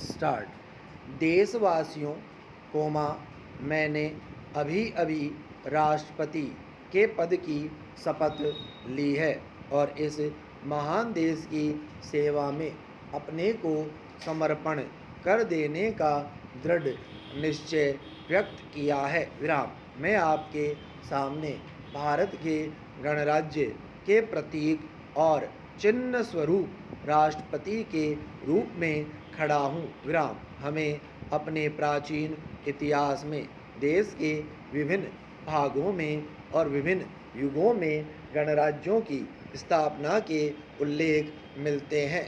Start. देशवासियों coma मैंने अभी अभी राष्ट्रपति के पद की शपथ ली है और इस महान देश की सेवा में अपने को समर्पण कर देने का दृढ़ निश्चय व्यक्त किया है। विराम। मैं आपके सामने भारत के गणराज्य के प्रतीक और चिन्ह स्वरूप राष्ट्रपति के रूप में खड़ा हूँ। विराम। हमें अपने प्राचीन इतिहास में देश के विभिन्न भागों में और विभिन्न युगों में गणराज्यों की स्थापना के उल्लेख मिलते हैं,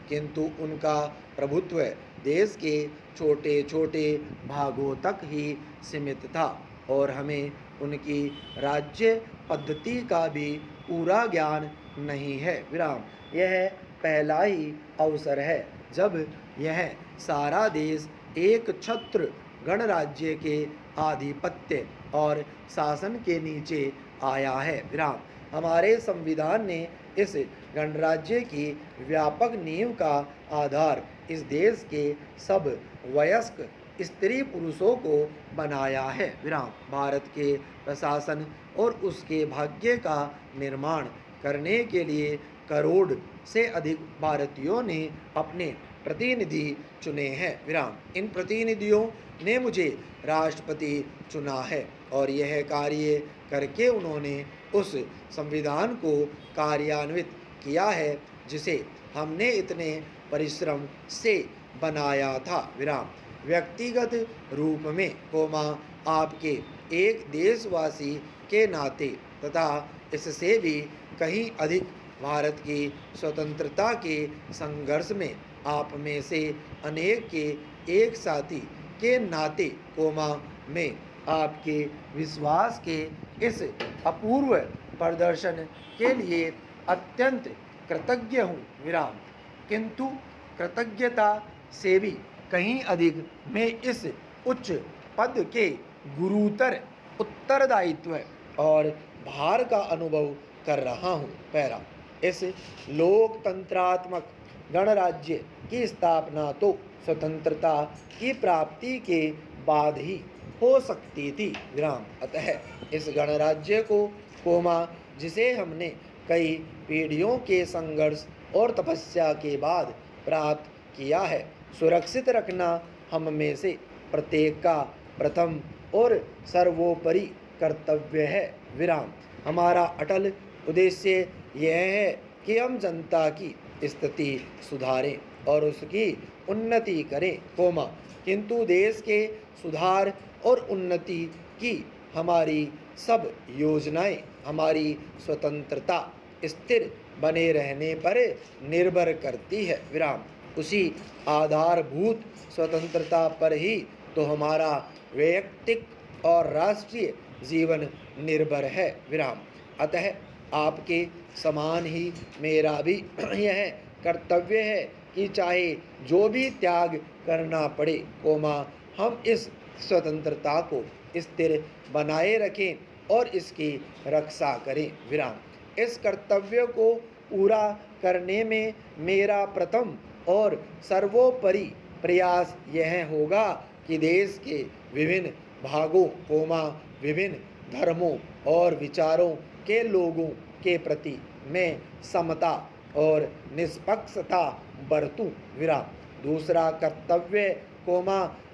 किंतु उनका प्रभुत्व देश के छोटे छोटे भागों तक ही सीमित था और हमें उनकी राज्य पद्धति का भी पूरा ज्ञान नहीं है। विराम। यह पहला ही अवसर है जब यह सारा देश एक छत्र गणराज्य के आधिपत्य और शासन के नीचे आया है। विराम। हमारे संविधान ने इस गणराज्य की व्यापक नींव का आधार इस देश के सब वयस्क स्त्री पुरुषों को बनाया है। विराम। भारत के प्रशासन और उसके भाग्य का निर्माण करने के लिए करोड़ से अधिक भारतीयों ने अपने प्रतिनिधि चुने हैं। विराम। इन प्रतिनिधियों ने मुझे राष्ट्रपति चुना है और यह कार्य करके उन्होंने उस संविधान को कार्यान्वित किया है जिसे हमने इतने परिश्रम से बनाया था। विराम। व्यक्तिगत रूप में आपके एक देशवासी के नाते तथा इससे भी कहीं अधिक भारत की स्वतंत्रता के संघर्ष में आप में से अनेक के एक साथी के नाते मैं आपके विश्वास के इस अपूर्व प्रदर्शन के लिए अत्यंत कृतज्ञ हूँ। विराम। किंतु कृतज्ञता से भी कहीं अधिक मैं इस उच्च पद के गुरुतर उत्तरदायित्व और भार का अनुभव कर रहा हूँ। पैरा। इस लोकतंत्रात्मक गणराज्य की स्थापना तो स्वतंत्रता की प्राप्ति के बाद ही हो सकती थी। विराम। अतः इस गणराज्य को जिसे हमने कई पीढ़ियों के संघर्ष और तपस्या के बाद प्राप्त किया है, सुरक्षित रखना हम में से प्रत्येक का प्रथम और सर्वोपरि कर्तव्य है। विराम। हमारा अटल उद्देश्य यह है कि हम जनता की स्थिति सुधारें और उसकी उन्नति करें, किंतु देश के सुधार और उन्नति की हमारी सब योजनाएं हमारी स्वतंत्रता स्थिर बने रहने पर निर्भर करती है। विराम। उसी आधारभूत स्वतंत्रता पर ही तो हमारा वैयक्तिक और राष्ट्रीय जीवन निर्भर है। विराम। अतः आपके समान ही मेरा भी यह कर्तव्य है कि चाहे जो भी त्याग करना पड़े, हम इस स्वतंत्रता को स्थिर बनाए रखें और इसकी रक्षा करें। विराम। इस कर्तव्य को पूरा करने में मेरा प्रथम और सर्वोपरि प्रयास यह होगा कि देश के विभिन्न भागों विभिन्न धर्मों और विचारों के लोगों के प्रति मैं समता और निष्पक्षता बरतूं। विराम। दूसरा कर्तव्य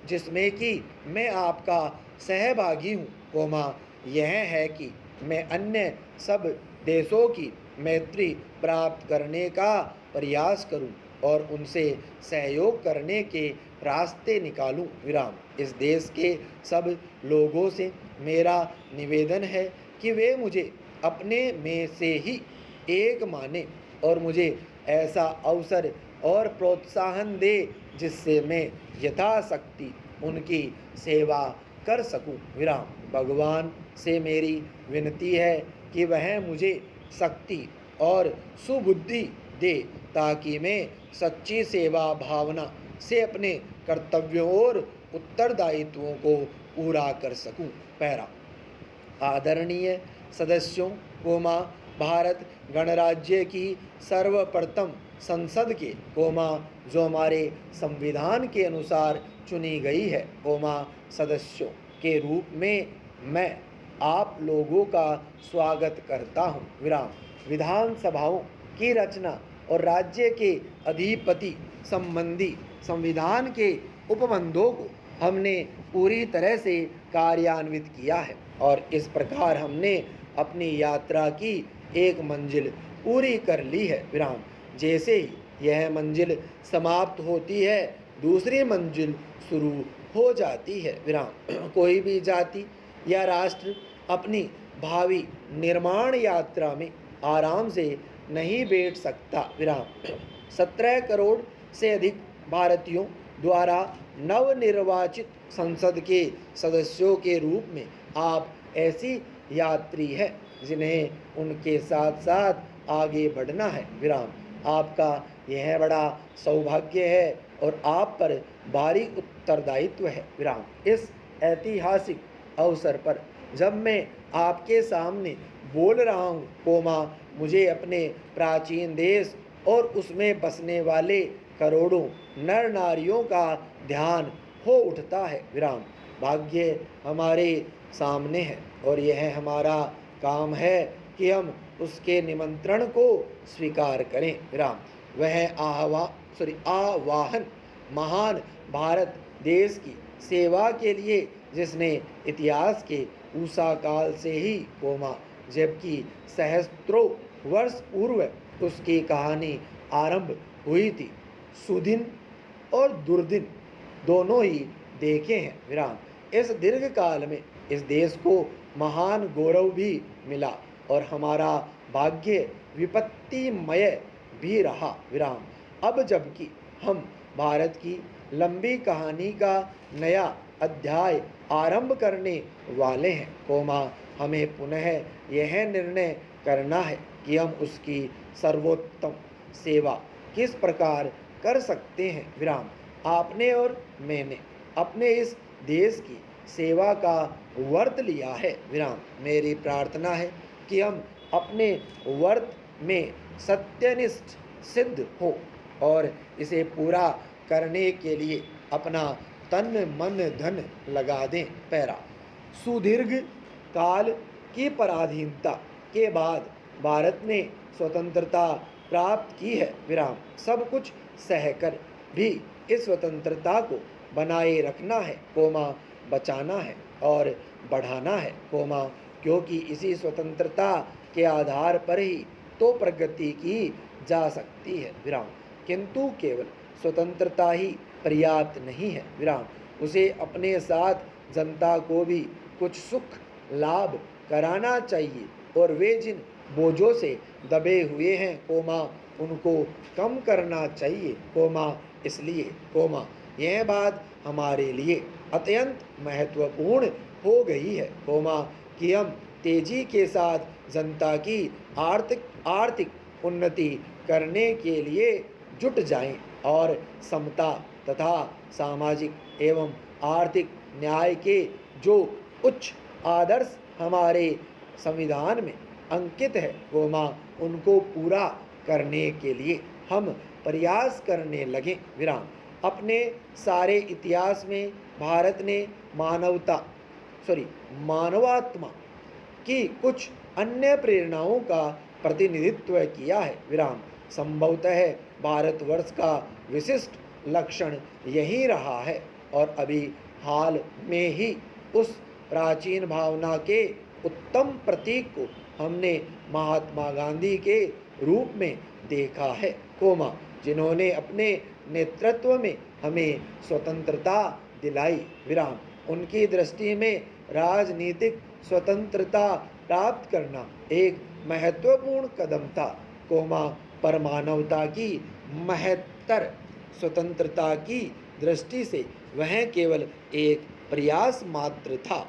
जिसमें कि मैं आपका सहभागी हूँ, यह है कि मैं अन्य सब देशों की मैत्री प्राप्त करने का प्रयास करूं और उनसे सहयोग करने के रास्ते निकालूं। विराम। इस देश के सब लोगों से मेरा निवेदन है कि वे मुझे अपने में से ही एक माने और मुझे ऐसा अवसर और प्रोत्साहन दे जिससे मैं यथाशक्ति उनकी सेवा कर सकूं। विराम। भगवान से मेरी विनती है कि वह मुझे शक्ति और सुबुद्धि दे ताकि मैं सच्ची सेवा भावना से अपने कर्तव्यों और उत्तरदायित्वों को पूरा कर सकूं। पैरा। आदरणीय सदस्यों, भारत गणराज्य की सर्वप्रथम संसद के जो हमारे संविधान के अनुसार चुनी गई है सदस्यों के रूप में मैं आप लोगों का स्वागत करता हूँ। विधानसभाओं की रचना और राज्य के अधिपति संबंधी संविधान के उपबंधों को हमने पूरी तरह से कार्यान्वित किया है और इस प्रकार हमने अपनी यात्रा की एक मंजिल पूरी कर ली है। जैसे ही यह मंजिल समाप्त होती है दूसरी मंजिल शुरू हो जाती है। कोई भी जाति या राष्ट्र अपनी भावी निर्माण यात्रा में आराम से नहीं बैठ सकता। 17 करोड़ से अधिक भारतीयों द्वारा नवनिर्वाचित संसद के सदस्यों के रूप में आप ऐसी यात्री है जिन्हें उनके साथ साथ आगे बढ़ना है। आपका यह बड़ा सौभाग्य है और आप पर भारी उत्तरदायित्व है। इस ऐतिहासिक अवसर पर जब मैं आपके सामने बोल रहा हूँ मुझे अपने प्राचीन देश और उसमें बसने वाले करोड़ों नर नारियों का ध्यान हो उठता है। भाग्य हमारे सामने है और यह हमारा काम है कि हम उसके निमंत्रण को स्वीकार करें। वह आवाहन महान भारत देश की सेवा के लिए जिसने इतिहास के ऊषा काल से ही जबकि सहस्त्रों वर्ष पूर्व उसकी कहानी आरंभ हुई थी। सुदिन और दुर्दिन दोनों ही देखे हैं। इस दीर्घ काल में इस देश को महान गौरव भी मिला और हमारा भाग्य विपत्तिमय भी रहा। अब जबकि हम भारत की लंबी कहानी का नया अध्याय आरंभ करने वाले हैं हमें पुनः यह निर्णय करना है कि हम उसकी सर्वोत्तम सेवा किस प्रकार कर सकते हैं। आपने और मैंने अपने इस देश की सेवा का व्रत लिया है। मेरी प्रार्थना है कि हम अपने व्रत में सत्यनिष्ठ सिद्ध हो और इसे पूरा करने के लिए अपना तन मन धन लगा दें। सुदीर्घ काल की पराधीनता के बाद भारत ने स्वतंत्रता प्राप्त की है। सब कुछ सहकर भी इस स्वतंत्रता को बनाए रखना है बचाना है और बढ़ाना है क्योंकि इसी स्वतंत्रता के आधार पर ही तो प्रगति की जा सकती है। किंतु केवल स्वतंत्रता ही पर्याप्त नहीं है। उसे अपने साथ जनता को भी कुछ सुख लाभ कराना चाहिए और वे जिन बोझों से दबे हुए हैं उनको कम करना चाहिए इसलिए यह बात हमारे लिए अत्यंत महत्वपूर्ण हो गई है कि हम तेजी के साथ जनता की आर्थिक उन्नति करने के लिए जुट जाएं और समता तथा सामाजिक एवं आर्थिक न्याय के जो उच्च आदर्श हमारे संविधान में अंकित है उनको पूरा करने के लिए हम प्रयास करने लगें। अपने सारे इतिहास में भारत ने मानवात्मा की कुछ अन्य प्रेरणाओं का प्रतिनिधित्व किया है। संभवतः भारतवर्ष का विशिष्ट लक्षण यही रहा है और अभी हाल में ही उस प्राचीन भावना के उत्तम प्रतीक को हमने महात्मा गांधी के रूप में देखा है जिन्होंने अपने नेतृत्व में हमें स्वतंत्रता दिलाई। उनकी दृष्टि में राजनीतिक स्वतंत्रता प्राप्त करना एक महत्वपूर्ण कदम था पर मानवता की महत्तर स्वतंत्रता की दृष्टि से वह केवल एक प्रयास मात्र था।